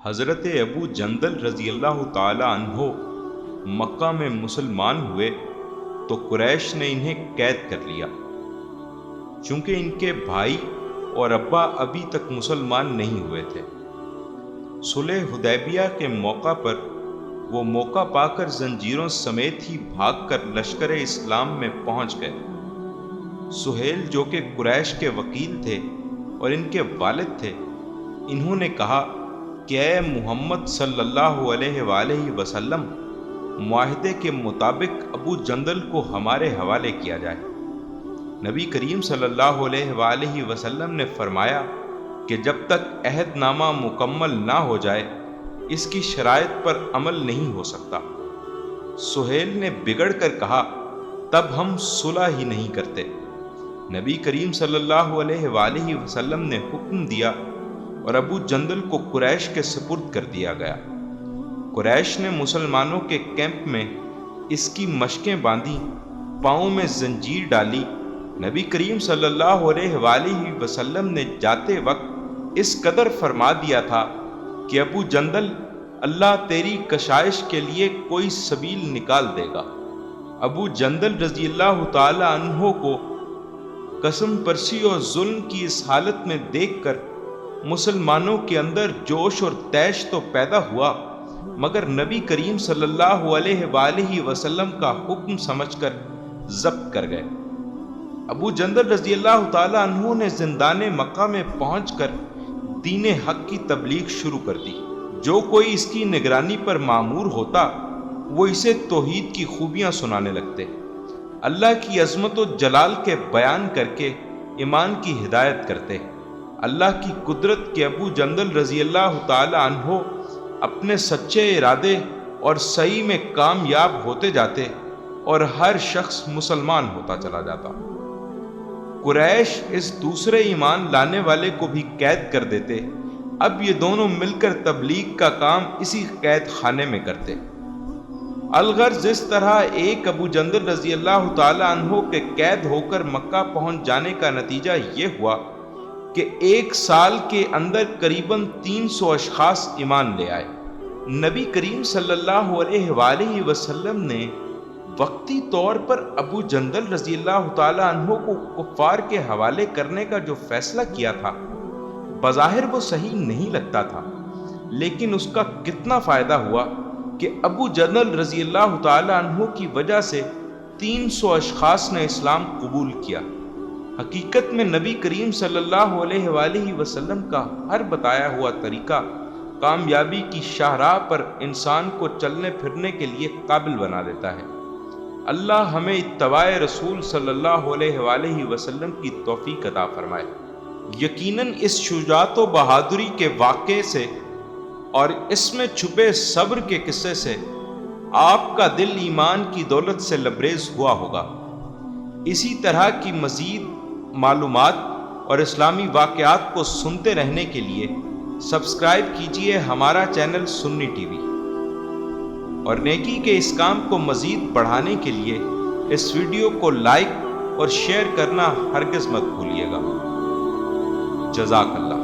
حضرت ابو جندل رضی اللہ تعالی عنہ مکہ میں مسلمان ہوئے تو قریش نے انہیں قید کر لیا، چونکہ ان کے بھائی اور ابا ابھی تک مسلمان نہیں ہوئے تھے۔ صلح حدیبیہ کے موقع پر وہ موقع پا کر زنجیروں سمیت ہی بھاگ کر لشکر اسلام میں پہنچ گئے۔ سہیل جو کہ قریش کے وکیل تھے اور ان کے والد تھے، انہوں نے کہا کہ اے محمد صلی اللہ علیہ وآلہ وسلم، معاہدے کے مطابق ابو جندل کو ہمارے حوالے کیا جائے۔ نبی کریم صلی اللہ علیہ وآلہ وسلم نے فرمایا کہ جب تک عہد نامہ مکمل نہ ہو جائے اس کی شرائط پر عمل نہیں ہو سکتا۔ سہیل نے بگڑ کر کہا، تب ہم صلح ہی نہیں کرتے۔ نبی کریم صلی اللہ علیہ وآلہ وسلم نے حکم دیا اور ابو جندل کو قریش کے سپرد کر دیا گیا۔ قریش نے مسلمانوں کے کیمپ میں اس کی مشقیں باندھی، پاؤں میں زنجیر ڈالی۔ نبی کریم صلی اللہ علیہ وآلہ وسلم نے جاتے وقت اس قدر فرما دیا تھا کہ ابو جندل، اللہ تیری کشائش کے لیے کوئی سبیل نکال دے گا۔ ابو جندل رضی اللہ تعالی عنہ کو قسم پرسی اور ظلم کی اس حالت میں دیکھ کر مسلمانوں کے اندر جوش اور طیش تو پیدا ہوا، مگر نبی کریم صلی اللہ علیہ وآلہ وسلم کا حکم سمجھ کر ضبط کر گئے۔ ابو جندل رضی اللہ تعالی عنہ نے زندان مکہ میں پہنچ کر دین حق کی تبلیغ شروع کر دی۔ جو کوئی اس کی نگرانی پر مامور ہوتا وہ اسے توحید کی خوبیاں سنانے لگتے، اللہ کی عظمت و جلال کے بیان کر کے ایمان کی ہدایت کرتے۔ اللہ کی قدرت کے ابو جندل رضی اللہ تعالی عنہ اپنے سچے ارادے اور صحیح میں کامیاب ہوتے جاتے اور ہر شخص مسلمان ہوتا چلا جاتا۔ قریش اس دوسرے ایمان لانے والے کو بھی قید کر دیتے۔ اب یہ دونوں مل کر تبلیغ کا کام اسی قید خانے میں کرتے۔ الغرض اس طرح ایک ابو جندل رضی اللہ تعالی عنہ کے قید ہو کر مکہ پہنچ جانے کا نتیجہ یہ ہوا کہ ایک سال کے اندر قریباً 300 اشخاص ایمان لے آئے۔ نبی کریم صلی اللہ علیہ وآلہ وسلم نے وقتی طور پر ابو جندل رضی اللہ تعالی عنہ کو کفار کے حوالے کرنے کا جو فیصلہ کیا تھا، بظاہر وہ صحیح نہیں لگتا تھا، لیکن اس کا کتنا فائدہ ہوا کہ ابو جندل رضی اللہ تعالی عنہ کی وجہ سے 300 اشخاص نے اسلام قبول کیا۔ حقیقت میں نبی کریم صلی اللہ علیہ وآلہ وسلم کا ہر بتایا ہوا طریقہ کامیابی کی شاہراہ پر انسان کو چلنے پھرنے کے لیے قابل بنا دیتا ہے۔ اللہ ہمیں اتباع رسول صلی اللہ علیہ وآلہ وسلم کی توفیق عطا فرمائے۔ یقیناً اس شجاعت و بہادری کے واقعے سے اور اس میں چھپے صبر کے قصے سے آپ کا دل ایمان کی دولت سے لبریز ہوا ہوگا۔ اسی طرح کی مزید معلومات اور اسلامی واقعات کو سنتے رہنے کے لیے سبسکرائب کیجیے ہمارا چینل سنی ٹی وی، اور نیکی کے اس کام کو مزید بڑھانے کے لیے اس ویڈیو کو لائک اور شیئر کرنا ہرگز مت بھولیے گا۔ جزاک اللہ۔